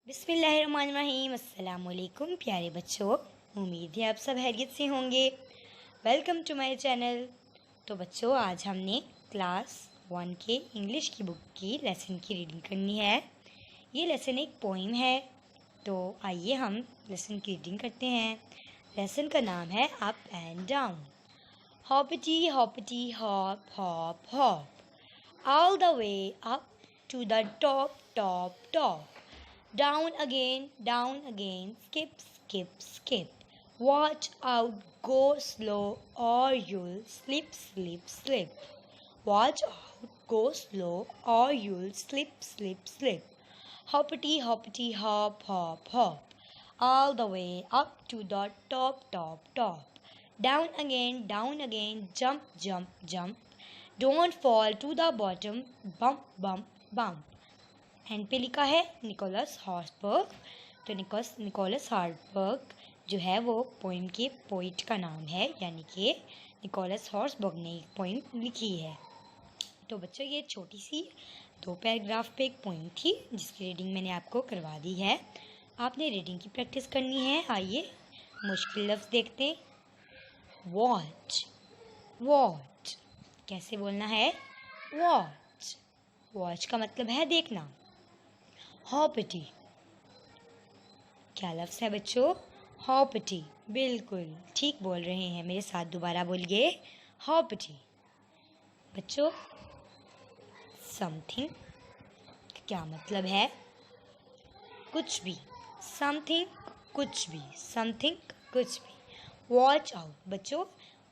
बिस्मिल्लाहिर्रहमानिर्रहीम। अस्सलाम वालेकुम प्यारे बच्चों, उम्मीद है आप सब खैरियत से होंगे। Welcome to my channel. तो बच्चों, आज हमने क्लास 1 के इंग्लिश की बुक की लेसन की रीडिंग करनी है। ये लेसन एक पोइम है, तो आइए हम लेसन की रीडिंग करते हैं। लेसन का नाम है up and down. Hoppity hoppity hop hop hop, all the way up to the top top top, down again, skip, skip, skip. Watch out, go slow, or you'll slip, slip, slip. Watch out, go slow, or you'll slip, slip, slip. Hoppity, hoppity, hop, hop, hop, all the way up to the top, top, top. Down again, jump, jump, jump. Don't fall to the bottom, bump, bump, bump. And पे लिखा है Nicholas हॉर्सबर्ग। तो Nicholas हॉर्सबर्ग जो है वो poem के poet का नाम है, यानी कि निकोलस हॉर्सबर्ग ने एक पोइम लिखी है। तो बच्चों, ये छोटी सी 2 पैराग्राफ पे एक पोइम थी जिसकी रीडिंग मैंने आपको करवा दी है। आपने रीडिंग की प्रैक्टिस करनी है। आइए मुश्किल लफ्ज़ देखते हैं। वॉच, वॉच कैसे बोलना है? वॉच, वॉच का मतलब है देखना। हॉपिटी, क्या लफ्ज़ है बच्चों? हॉपिटी, बिल्कुल ठीक बोल रहे हैं। मेरे साथ दोबारा बोलिए, हॉपिटी। बच्चों, समथिंग क्या मतलब है? कुछ भी। समथिंग कुछ भी, समथिंग कुछ भी। वॉच आउट, बच्चों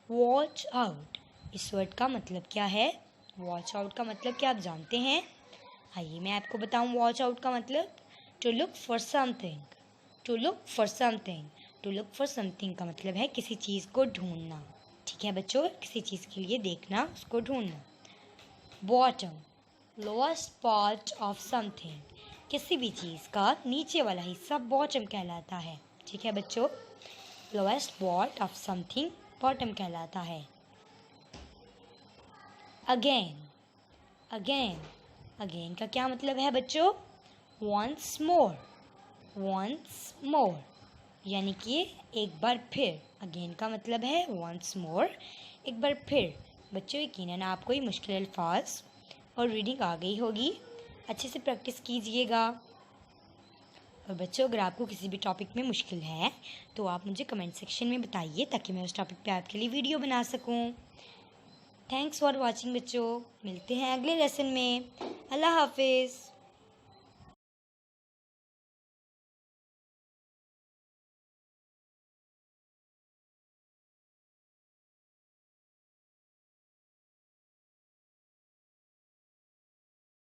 वॉच आउट इस वर्ड का मतलब क्या है? वॉच आउट का मतलब क्या आप जानते हैं? आइए मैं आपको बताऊं। वॉच आउट का मतलब to look for something. To look for something, to look for something का मतलब है किसी चीज़ को ढूंढना। ठीक है बच्चों, किसी चीज़ के लिए देखना, उसको ढूंढना। Bottom, lowest part of something, किसी भी चीज़ का नीचे वाला हिस्सा बॉटम कहलाता है। ठीक है बच्चों, lowest part of something bottom कहलाता है। अगेन, अगेन, अगेन का क्या मतलब है बच्चों? वंस मोर, वंस मोर यानी कि एक बार फिर। अगेन का मतलब है वंस मोर, एक बार फिर। बच्चों, यकीनन आपको ये मुश्किल अल्फाज और रीडिंग आ गई होगी। अच्छे से प्रैक्टिस कीजिएगा। और बच्चों, अगर आपको किसी भी टॉपिक में मुश्किल है तो आप मुझे कमेंट सेक्शन में बताइए, ताकि मैं उस टॉपिक पे आपके लिए वीडियो बना सकूं। थैंक्स फॉर वॉचिंग बच्चों, मिलते हैं अगले लेसन में। अल्लाह हाफिज़।